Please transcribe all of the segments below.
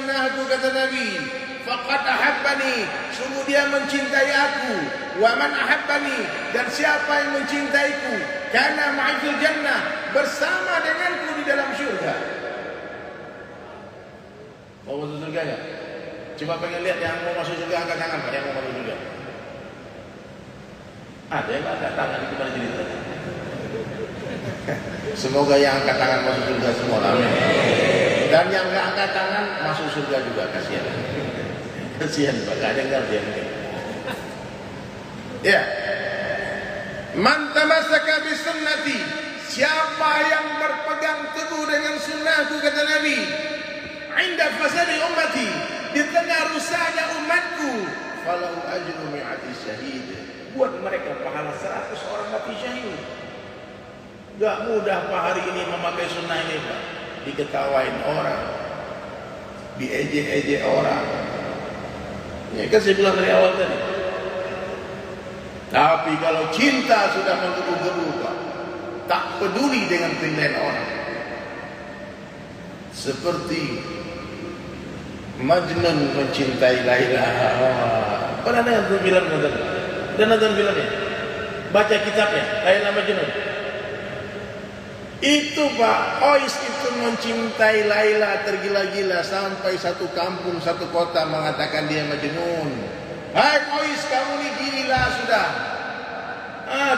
sunnahku, kata Nabi, faqad ahabbani, sungguh dia mencintai aku. Wa man ahabbani, dan siapa yang mencintaiku, kana ma'i fil jannah, bersama denganku di dalam syurga. Mau masuk surga enggak? Coba pengen lihat yang mau masuk surga, angkat tangan Pak, yang mau masuk surga. Ada yang angkat tangan itu pada cerita. Semoga yang angkat tangan masuk surga semua, amin. Dan yang enggak angkat tangan masuk surga juga, kasihan. Kasihan Pak, enggak ada yang ngerti yang mungkin. Ya. Man tamassaka bi sunnati, siapa yang berpegang teguh dengan sunnahku, kata Nabi, inda fasadi ummati, di tengah rusaknya umatku, falahu ajru mi'ati syahid, buat mereka pahala 100 orang mati syahid. Gak mudah Pak hari ini memakai sunnah ini Pak, diketawain orang, diejek-ejek orang. Ya kan saya bilang dari awal tadi. Tapi kalau cinta sudah menggebu-gebu Pak, tak peduli dengan penilaian orang. Seperti Majnun mencintai Laila. Pernah nonton filmnya? Dan nonton filmnya? Baca kitabnya Laila Majnun. Itu Pak, Ois itu mencintai Laila tergila-gila sampai satu kampung, satu kota mengatakan dia Majnun. Hai Ois, kamu ini gila sudah.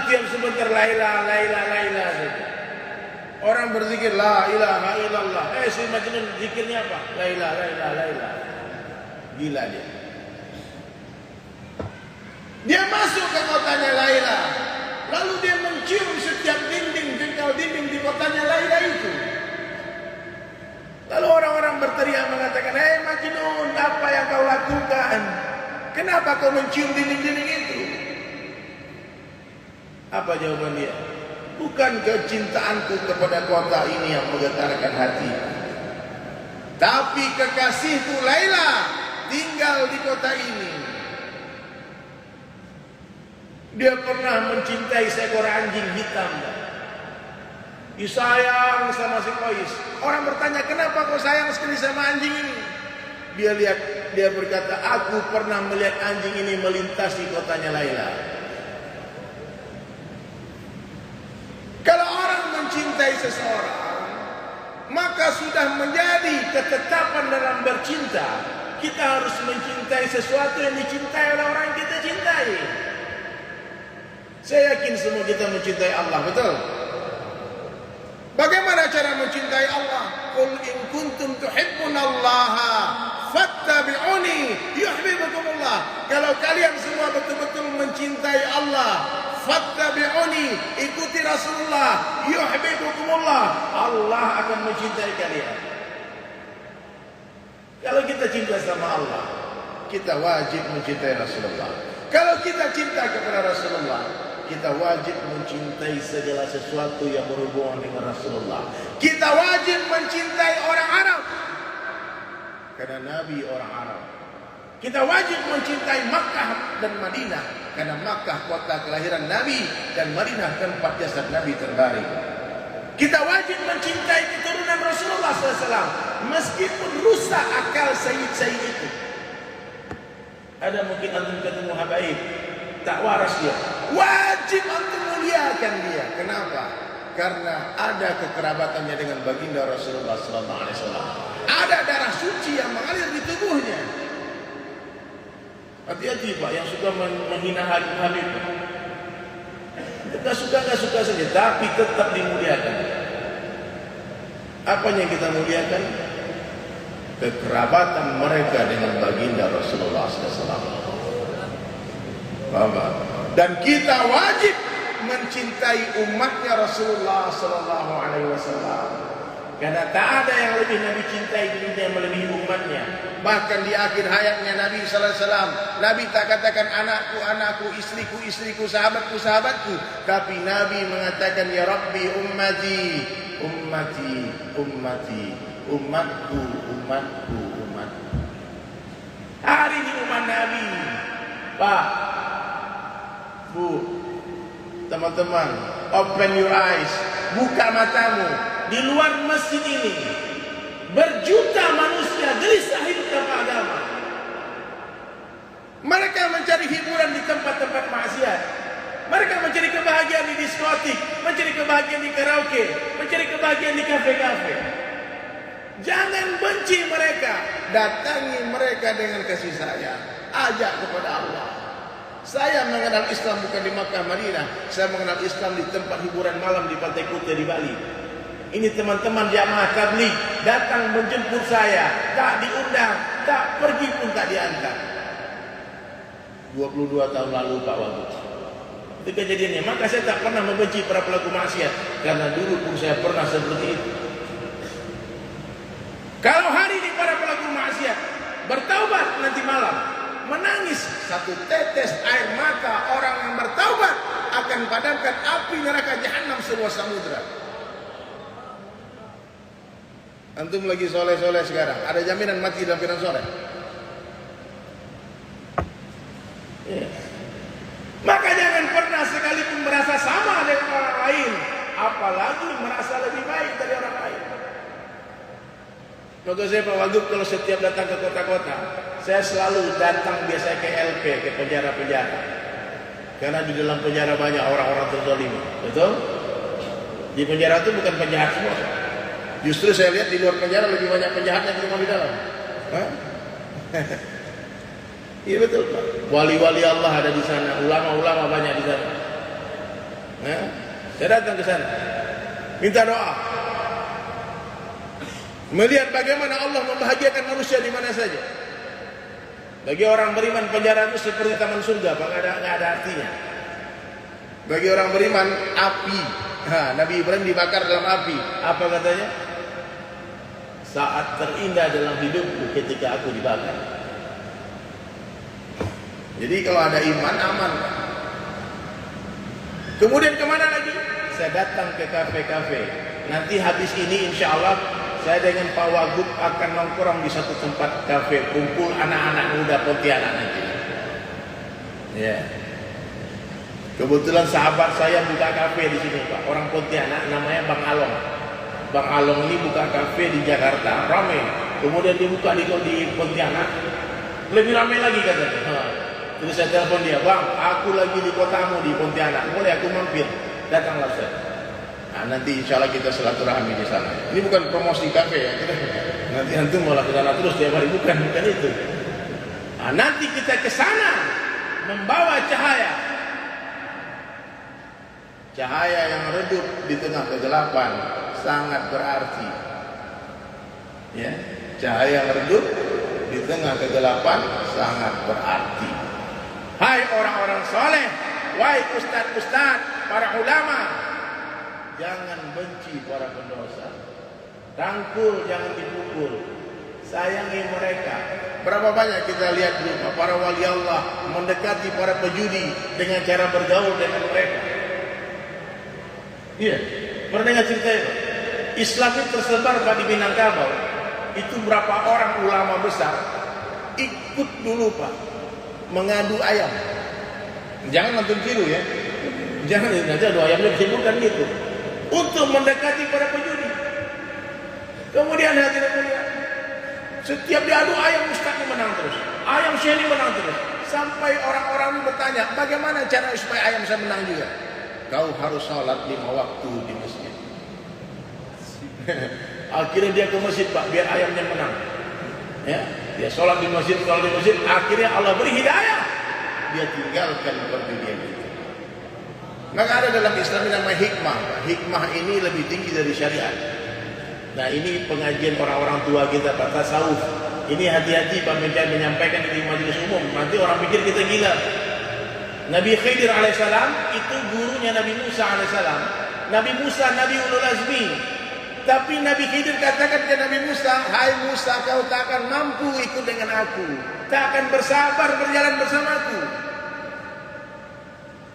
Tiap sebentar Laila, Laila, Laila. Orang berzikir la ilaha illallah. Si Majnun zikirnya apa? Laila, Laila, Laila. Gila dia. Dia masuk ke kotanya Laila. Lalu dia mencium setiap dinding, jengkal dinding di kotanya Laila itu. Lalu orang-orang berteriak mengatakan, "Hei Majnun, apa yang kau lakukan? Kenapa kau mencium dinding-dinding itu?" Apa jawaban dia? Bukan kecintaanku kepada kota ini yang menggetarkan hati, tapi kekasihku Laila tinggal di kota ini. Dia pernah mencintai seekor anjing hitam. Disayang sama si Qais. Orang bertanya, kenapa kau sayang sekali sama anjing ini? Dia berkata, aku pernah melihat anjing ini melintasi kotanya Laila. Kalau orang mencintai seseorang, maka sudah menjadi ketetapan dalam bercinta. Kita harus mencintai sesuatu yang dicintai oleh orang yang kita cintai. Saya yakin semua kita mencintai Allah, betul? Bagaimana cara mencintai Allah? Qul in kuntum tuhibbunallaha fattabi'uni yuhibbukumullah. Kalau kalian semua betul-betul mencintai Allah, fattabi'uni, ikuti Rasulullah, yuhibbukumullah, Allah akan mencintai kalian. Kalau kita cinta sama Allah, kita wajib mencintai Rasulullah. Kalau kita cinta kepada Rasulullah, kita wajib mencintai segala sesuatu yang berhubungan dengan Rasulullah. Kita wajib mencintai orang Arab, karena Nabi orang Arab. Kita wajib mencintai Makkah dan Madinah, karena Makkah kota kelahiran Nabi dan Madinah tempat jasad Nabi terbaring. Kita wajib mencintai keturunan Rasulullah SAW, meskipun rusak akal Sayyid itu. Ada mungkin antum ketemu habaib, tak waras dia. Wajib antum muliakan dia. Kenapa? Karena ada kekerabatannya dengan baginda Rasulullah SAW. Ada darah suci yang mengalir di tubuhnya. Hati-hati Pak yang suka menghina Habib. Kita suka nggak suka saja, tapi tetap dimuliakan. Apanya yang kita muliakan? Kekerabatan mereka dengan baginda Rasulullah SAW. Dan kita wajib mencintai umatnya Rasulullah SAW. Karena tak ada yang lebih Nabi cintai di dunia melebihi umatnya. Bahkan di akhir hayatnya Nabi SAW, Nabi tak katakan anakku, anakku, istriku, istriku, sahabatku, sahabatku. Tapi Nabi mengatakan, ya Rabbi ummati, ummati, ummati, umatku, umatku, umatku. Hari ini umat Nabi, Pak, Bu, teman-teman, open your eyes, buka matamu. Di luar masjid ini berjuta manusia gelisah hidup kebahagiaan di karaoke, mencari kebahagiaan di kafe-kafe. Jangan benci mereka, datangi mereka dengan kasih sayang, ajak kepada Allah. Saya mengenal Islam bukan di Makkah Madinah, saya mengenal Islam di tempat hiburan malam di Pantai Kuta di Bali. Ini teman-teman jamaah tabligh datang menjemput saya, tak diundang, tak pergi pun tak diantar. 22 tahun lalu Pak Wagub. Itu kejadiannya. Maka saya tak pernah membenci para pelaku maksiat, karena dulu pun saya pernah seperti itu. Kalau hari ini para pelaku maksiat bertaubat nanti malam, menangis satu tetes air mata orang yang bertaubat akan padamkan api neraka jahanam seluas samudra. Antum lagi soleh-soleh sekarang, ada jaminan mati dalam pikiran soleh? Ya. Maka jangan pernah sekalipun merasa sama dengan orang lain, apalagi merasa lebih baik dari orang lain. Contoh saya Pak Wagub, kalau setiap datang ke kota-kota, saya selalu datang biasanya ke LP, ke penjara-penjara. Karena di dalam penjara banyak orang-orang terzalimi, betul? Di penjara itu bukan penjahat semua. Justru saya lihat di luar penjara lebih banyak penjahatnya ketimbang di dalam. Iya betul Pak. Wali-wali Allah ada di sana, ulama-ulama banyak di sana. Saya datang ke sana, minta doa, melihat bagaimana Allah membahagiakan manusia di mana saja. Bagi orang beriman penjara itu seperti taman surga, Pak, nggak ada artinya. Bagi orang beriman api. Nabi Ibrahim dibakar dalam api. Apa katanya? Saat terindah dalam hidupku ketika aku dibakar. Jadi kalau ada iman aman. Kemudian kemana lagi? Saya datang ke kafe-kafe. Nanti habis ini insya Allah saya dengan Pak Wagub akan nongkrong di satu tempat kafe, kumpul anak-anak muda Pontianak nanti. Ya. Kebetulan sahabat saya buka kafe di sini Pak, orang Pontianak, namanya Bang Along. Bang Along ini buka kafe di Jakarta, ramai. Kemudian dibuka di Pontianak, lebih ramai lagi katanya. Terus saya telepon dia, Bang, aku lagi di kotamu di Pontianak, boleh aku mampir? Datanglah saya. Nah, nanti insya Allah kita silaturahmi di sana. Ini bukan promosi kafe ya. Nanti antum malah ke sana terus tiap hari, bukan itu. Nah, nanti kita ke sana membawa cahaya. Cahaya yang redup di tengah kegelapan sangat berarti. Ya, cahaya yang redup di tengah kegelapan sangat berarti. Hai orang-orang soleh, wahai ustaz-ustaz, para ulama, jangan benci para pendosa. Rangkul, jangan dipukul. Sayangi mereka. Berapa banyak kita lihat dulu para wali Allah mendekati para pejudi dengan cara bergaul dengan mereka. Iya, pernah dengar cerita itu? Islam itu tersebar di Minangkabau. Itu berapa orang ulama besar ikut dulu Pak mengadu ayam. Jangan nonton tiru ya. Jangan nanti adu ayamnya disebutkan gitu. Untuk mendekati para pejudi. Kemudian hadirin mulia, setiap diadu ayam ustaz ini menang terus, ayam syekh ini menang terus, sampai orang-orang bertanya, bagaimana cara supaya ayam saya menang juga? Kau harus sholat 5 waktu di masjid. Akhirnya dia ke masjid Pak, biar ayamnya menang. Ya, dia sholat di masjid, akhirnya Allah beri hidayah. Dia tinggalkan perjudian itu. Maka ada dalam Islam yang namanya hikmah. Hikmah ini lebih tinggi dari syariat. Nah, ini pengajian orang-orang tua kita Pak, tasawuf. Ini hati-hati Pak menyampaikan di majelis umum. Nanti orang pikir kita gila. Nabi Khidir alaihissalam itu gurunya Nabi Musa alaihissalam. Nabi Musa Nabi Ulul Azmi. Tapi Nabi Khidir katakan kepada Nabi Musa, hai Musa, kau tak akan mampu ikut dengan aku, tak akan bersabar berjalan bersamaku.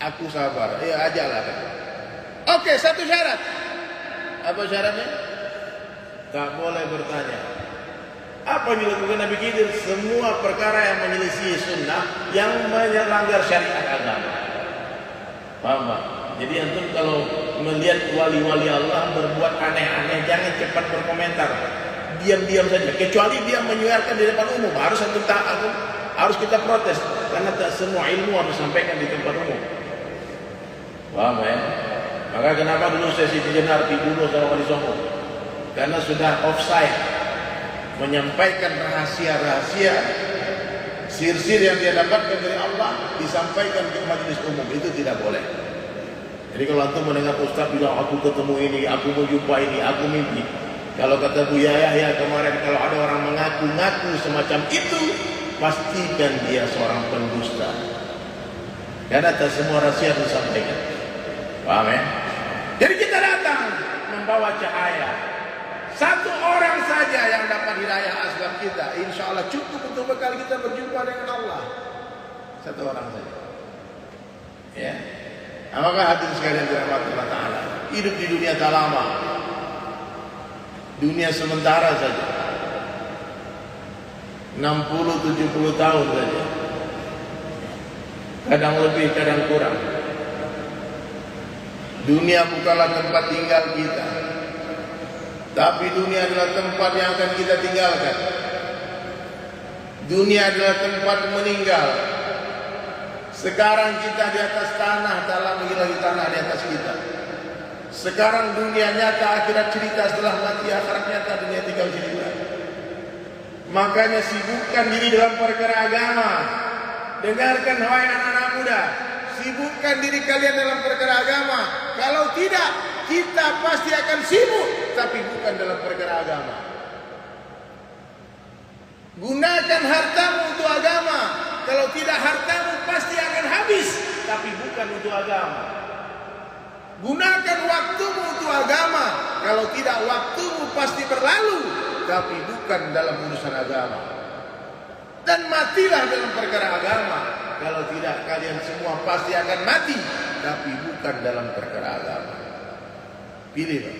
Aku sabar, ya ajalah. Oke, satu syarat. Apa syaratnya? Tak boleh bertanya. Apa yang dilakukan Nabi Khidir? Semua perkara yang menyelisih sunnah, yang melanggar syariat agama. Paham Pak? Jadi antum kalau melihat wali-wali Allah berbuat aneh-aneh, jangan cepat berkomentar. Diam-diam saja. Kecuali dia menyiarkan di depan umum, harus antum harus kita protes, karena tak semua ilmu harus disampaikan di tempat umum. Paham ya? Maka kenapa dulu Siti Jenar dibunuh sama Wali Songo? Karena sudah offside, menyampaikan rahasia-rahasia sir-sir yang dia dapatkan dari Allah disampaikan ke majelis umum, itu tidak boleh. Jadi kalau antum mendengar ustaz bilang aku ketemu ini, aku mau jumpa ini, aku mimpi. Kalau kata Buya Yahya kemarin, kalau ada orang mengaku-ngaku semacam itu, pastikan dia seorang pendusta. Karena tak semua rahasia disampaikan. Paham ya? Jadi kita datang membawa cahaya. Satu orang saja yang dapat hidayah asbab kita, insya Allah cukup untuk bekal kita berjumpa dengan Allah. Satu orang saja. Ya. Apakah hadirin sekalian dirahmati Allah Ta'ala? Hidup di dunia tak lama, dunia sementara saja, 60-70 tahun saja, kadang lebih kadang kurang. Dunia bukanlah tempat tinggal kita, tapi dunia adalah tempat yang akan kita tinggalkan. Dunia adalah tempat meninggal. Sekarang kita di atas tanah, tak lama lagi tanah di atas kita. Sekarang dunia nyata, akhirat cerita, setelah mati akhirat nyata, dunia tinggal cerita. Makanya sibukkan diri dalam perkara agama. Dengarkan wahai anak-anak muda, sibukkan diri kalian dalam perkara agama. Kalau tidak, kita pasti akan sibuk, tapi bukan dalam perkara agama. Gunakan hartamu untuk agama. Kalau tidak, hartamu pasti akan habis, tapi bukan untuk agama. Gunakan waktumu untuk agama. Kalau tidak, waktumu pasti berlalu, tapi bukan dalam urusan agama. Dan matilah dalam perkara agama. Kalau tidak, kalian semua pasti akan mati, tapi bukan dalam perkara agama. Pilih, Pak.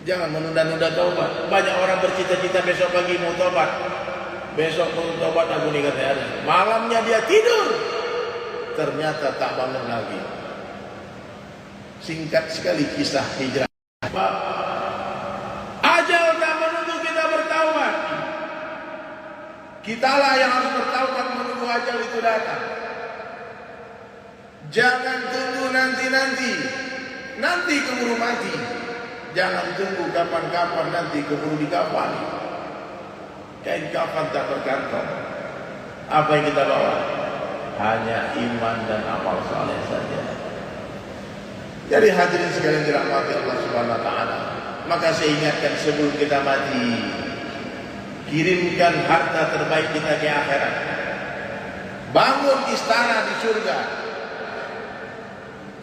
Jangan menunda-nunda taubat. Banyak orang bercita-cita besok pagi mau taubat. Besok mau taubat aku nih katanya. Malamnya dia tidur, ternyata tak bangun lagi. Singkat sekali kisah hijrah. Ajal tak menunggu kita bertaubat. Kitalah yang harus bertaubat menunggu ajal itu datang. Jangan tunggu nanti-nanti. Nanti keburu mati. Jangan tunggu kapan-kapan, nanti keburu dikafani. Kain kafan tak berkantong. Apa yang kita bawa? Hanya iman dan amal saleh saja. Jadi hadirin sekalian dirahmati Allah Subhanahu wa taala. Maka saya ingatkan sebelum kita mati, kirimkan harta terbaik kita ke akhirat. Bangun istana di surga.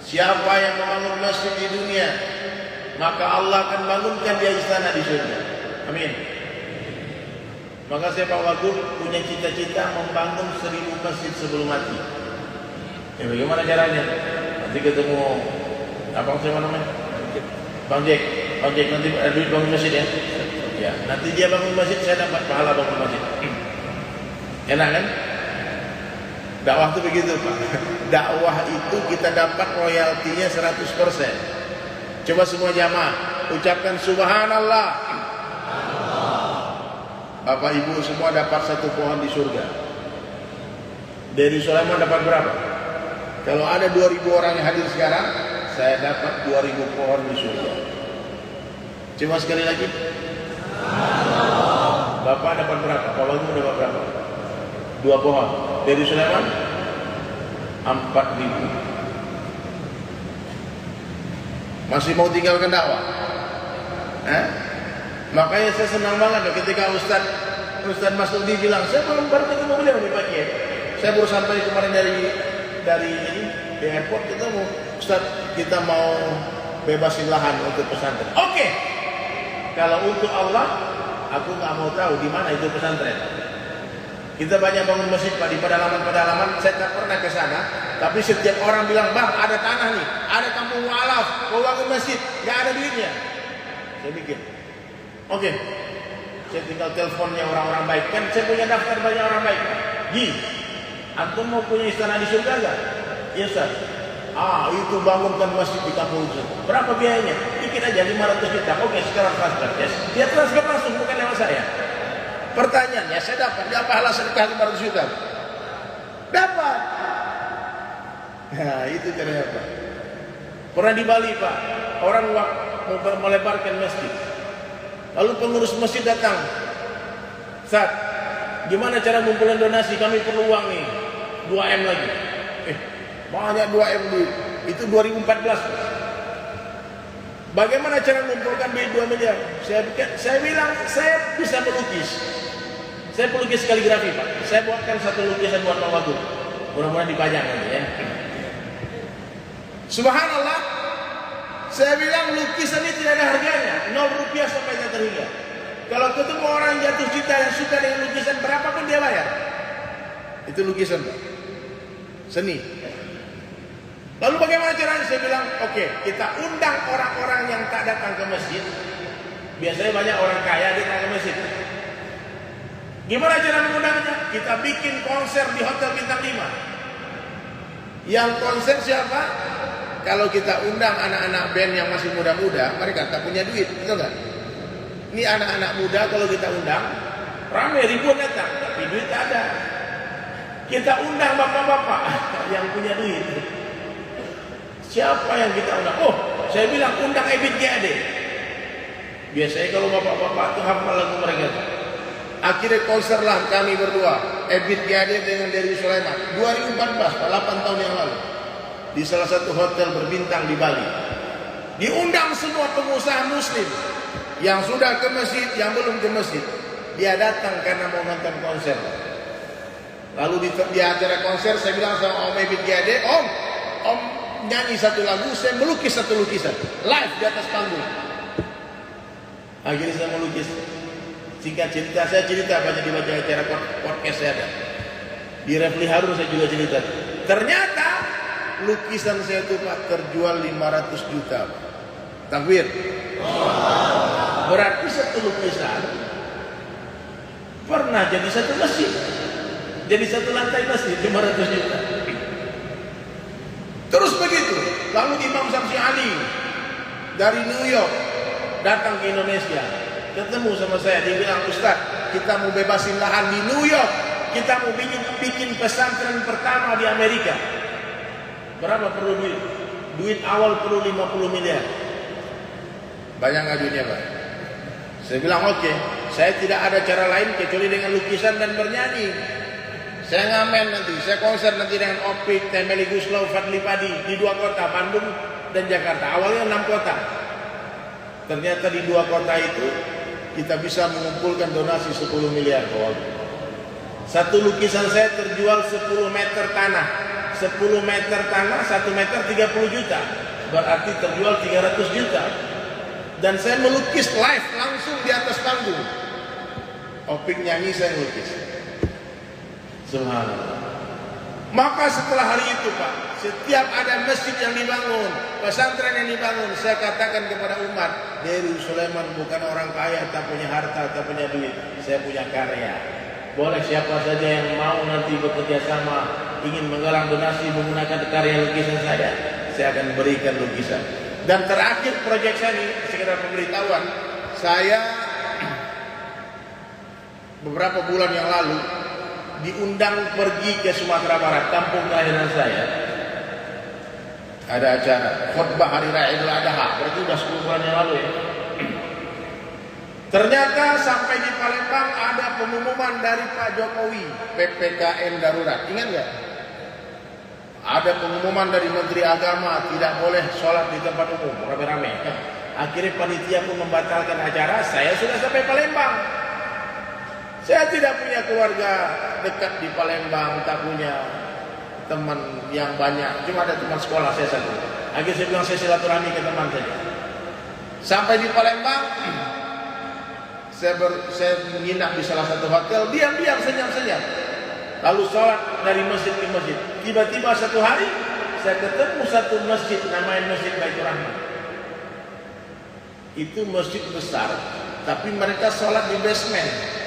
Siapa yang membangun masjid di dunia, maka Allah akan bangunkan dia istana di surga. Amin. Maka saya Pak Wagub punya cita-cita membangun 1000 masjid sebelum mati. Ya, bagaimana caranya? Nanti ketemu apa namanya? Bang Jack nanti ada duit bangun masjid ya? Ya, nanti dia bangun masjid, saya dapat pahala bangun masjid. Enak kan? Dakwah itu begitu Pak. Dakwah itu kita dapat royaltinya 100%. Coba semua jamaah ucapkan subhanallah. Bapak Ibu semua dapat 1 pohon di surga. Dari Sulaiman dapat berapa? Kalau ada 2000 orang yang hadir sekarang, saya dapat 2000 pohon di surga. Coba sekali lagi. Bapak dapat berapa? Pak Wagub dapat berapa? 2 pohon. Dari Sulaiman 4000. Masih mau tinggalkan dakwah? Makanya saya senang banget ketika Ustaz Masudi bilang, saya baru ketemu beliau di pagi. Saya baru sampai kemarin dari di airport, ketemu Ustaz, kita mau bebasin lahan untuk pesantren. Oke. Kalau untuk Allah, aku nggak mau tahu di mana itu pesantren. Kita banyak bangun masjid Pak, di pedalaman, saya tak pernah ke sana. Tapi setiap orang bilang, bang ada tanah nih, ada kampung walaf, mau bangun masjid, nggak ada duitnya. Saya pikir, oke, saya tinggal teleponnya orang-orang baik. Kan saya punya daftar banyak orang baik. Antum mau punya istana di surga nggak? Iya Ustaz. Itu bangunkan masjid di kampung itu. Berapa biayanya? Dikit aja 500 juta. Oke, sekarang transfer. Yes. Dia transfer langsung, bukan lewat saya. Pertanyaannya, saya dapat pahala sedekah 500 juta. Dapat. Nah, itu caranya Pak. Pernah di Bali Pak, orang mau melebarkan masjid. Lalu pengurus masjid datang, Ustaz, gimana cara ngumpulin donasi? Kami perlu uang nih, 2M lagi. Banyak 2M duit. Itu 2014. Bagaimana cara mengumpulkan duit 2 miliar? Saya bilang, saya bisa melukis. Saya pelukis kaligrafi Pak. Saya buatkan satu lukisan buat Pak Wagub. Mudah-mudahan dipajang nanti ya. Subhanallah. Saya bilang lukisan ini tidak ada harganya, 0 rupiah sampai tak terhingga. Kalau ketemu orang jatuh cinta yang suka dengan lukisan, berapapun dia bayar. Itu lukisan Pak. Seni. Lalu bagaimana caranya? Saya bilang, oke, kita undang orang-orang yang tak datang ke masjid. Biasanya banyak orang kaya datang ke masjid. Gimana cara mengundangnya? Kita bikin konser di Hotel Bintang 5. Yang konser siapa? Kalau kita undang anak-anak band yang masih muda-muda, mereka tak punya duit, betul nggak? Ini anak-anak muda kalau kita undang, ramai ribuan datang, tapi duit tak ada. Kita undang bapak-bapak yang punya duit. Siapa yang kita undang? Oh, saya bilang undang Ebit GAD. Biasanya kalau bapak-bapak itu hafal lagu mereka. Akhirnya konser lah kami berdua, Ebit GAD dengan Dery Sulaiman, 2014, 8 tahun yang lalu, di salah satu hotel berbintang di Bali. Diundang semua pengusaha muslim yang sudah ke masjid, yang belum ke masjid. Dia datang karena mau nonton konser. Lalu di acara konser saya bilang sama Om Ebit GAD, Om nyanyi satu lagu, saya melukis satu lukisan live di atas panggung. Akhirnya saya melukis. Singkat cerita, saya cerita banyak di acara podcast saya ada. Di Refli Harun saya juga cerita. Ternyata lukisan saya itu Pak terjual 500 juta. Takbir. Berarti satu lukisan pernah jadi satu masjid. Jadi satu lantai masjid 500 juta. Terus begitu. Lalu Imam Samsi Ali dari New York datang ke Indonesia, ketemu sama saya. Dia bilang, Ustaz, kita mau bebasin lahan di New York, kita mau bikin pesantren pertama di Amerika. Berapa perlu duit? Duit awal perlu 50 miliar. Banyak nggak duitnya Pak? Saya bilang oke, saya tidak ada cara lain kecuali dengan lukisan dan bernyanyi. Saya ngamen nanti, saya konser nanti dengan Opik, Temeli Guslau, Fadli Padi di 2 kota, Bandung dan Jakarta. Awalnya 6 kota. Ternyata di 2 kota itu kita bisa mengumpulkan donasi 10 miliar. Satu lukisan saya terjual 10 meter tanah. 10 meter tanah, 1 meter 30 juta. Berarti terjual 300 juta. Dan saya melukis live langsung di atas panggung. Opik nyanyi, saya melukis. Subhanallah. Maka setelah hari itu Pak, setiap ada masjid yang dibangun, pesantren yang dibangun, saya katakan kepada umat, Dery Sulaiman bukan orang kaya, tak punya harta, tak punya duit. Saya punya karya. Boleh siapa saja yang mau nanti bekerja sama, ingin menggalang donasi menggunakan karya lukisan saya akan berikan lukisan. Dan terakhir proyek saya ini, sekedar pemberitahuan, saya beberapa bulan yang lalu diundang pergi ke Sumatera Barat, kampung kelahiran saya. Ada acara khutbah hari raya Idul Adha, berarti sudah 10 bulan yang lalu ya. Ternyata sampai di Palembang ada pengumuman dari Pak Jokowi, PPKM darurat. Ingat nggak? Ada pengumuman dari Menteri Agama, tidak boleh sholat di tempat umum, rame-rame. Akhirnya panitia pun membatalkan acara. Saya sudah sampai Palembang. Saya tidak punya keluarga dekat di Palembang, tak punya teman yang banyak. Cuma ada teman sekolah saya satu. Akhirnya saya bilang saya silaturahmi ke teman saja. Sampai di Palembang, saya menginap di salah satu hotel, diam-diam senyap-senyap. Lalu sholat dari masjid ke masjid. Tiba-tiba satu hari saya ketemu satu masjid, namanya Masjid Baitur Rahman. Itu masjid besar, tapi mereka sholat di basement.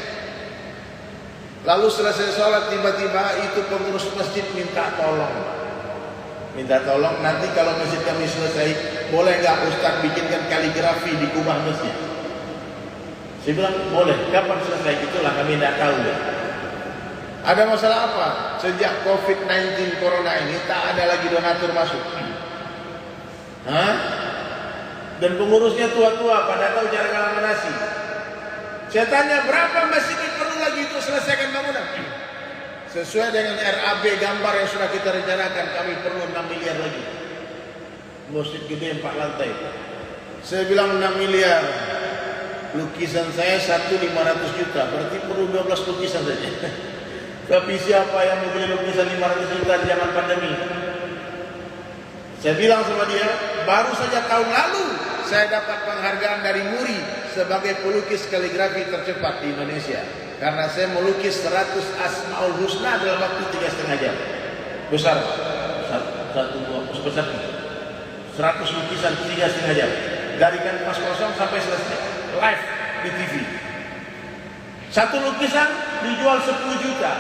Lalu selesai sholat, tiba-tiba itu pengurus masjid minta tolong nanti kalau masjid kami selesai, boleh nggak Ustaz bikinkan kaligrafi di kubah masjid? Saya bilang boleh. Kapan selesai? Itulah kami tidak tahu ya. Ada masalah apa? Sejak COVID-19 corona ini tak ada lagi donatur masuk. Hah? Dan pengurusnya tua-tua, pada tahu cara ngalah nasi. Saya tanya, berapa masjid perlu lagi untuk selesaikan bangunan? Sesuai dengan RAB gambar yang sudah kita rencanakan, kami perlu 6 miliar lagi. Masjid gede 4 lantai. Saya bilang 6 miliar. Lukisan saya 1.500 juta, berarti perlu 12 lukisan saja. Tapi siapa yang mau beli lukisan 500 juta di zaman pandemi? Saya bilang sama dia, baru saja tahun lalu saya dapat penghargaan dari MURI sebagai pelukis kaligrafi tercepat di Indonesia. Karena saya melukis 100 Asmaul Husna dalam waktu 3,5 jam. Besar. 100 lukisan 3,5 jam. Dari kanvas kosong sampai selesai. Live di TV. Satu lukisan dijual 10 juta.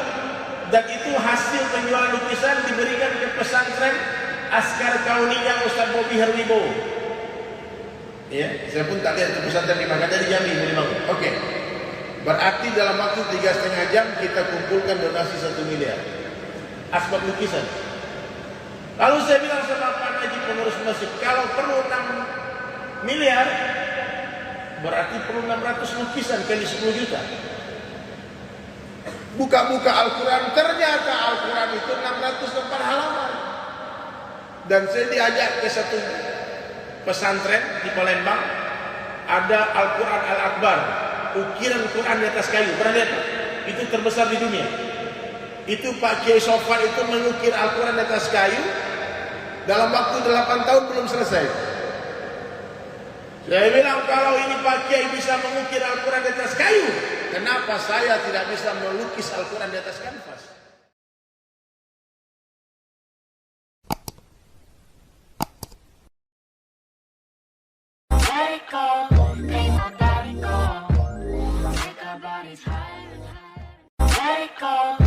Dan itu hasil penjualan lukisan diberikan ke pesantren Askar Kauniyah Ustaz Bobi Herwibo. Ya, saya pun tak lihat ke pesantren di mana, di Jambi mau dibangun. Oke. Berarti dalam waktu 3,5 jam kita kumpulkan donasi 1 miliar. Asbab lukisan. Lalu saya bilang sama Pak Najib pengurus masjid, kalau perlu 6 miliar, berarti perlu 600 lukisan kali 10 juta. Buka-buka Al-Quran, ternyata Al-Quran itu 600 lembar halaman. Dan saya diajak ke satu pesantren di Palembang, ada Al-Quran Al-Akbar, ukiran Quran di atas kayu. Pernah lihat? Itu terbesar di dunia. Itu Pak Kiai Sofan itu mengukir Al-Quran di atas kayu dalam waktu 8 tahun belum selesai. Saya bilang, kalau ini Pak Kiai bisa mengukir Al-Quran di atas kayu, kenapa saya tidak bisa melukis Al-Quran di atas kanvas? Let it go.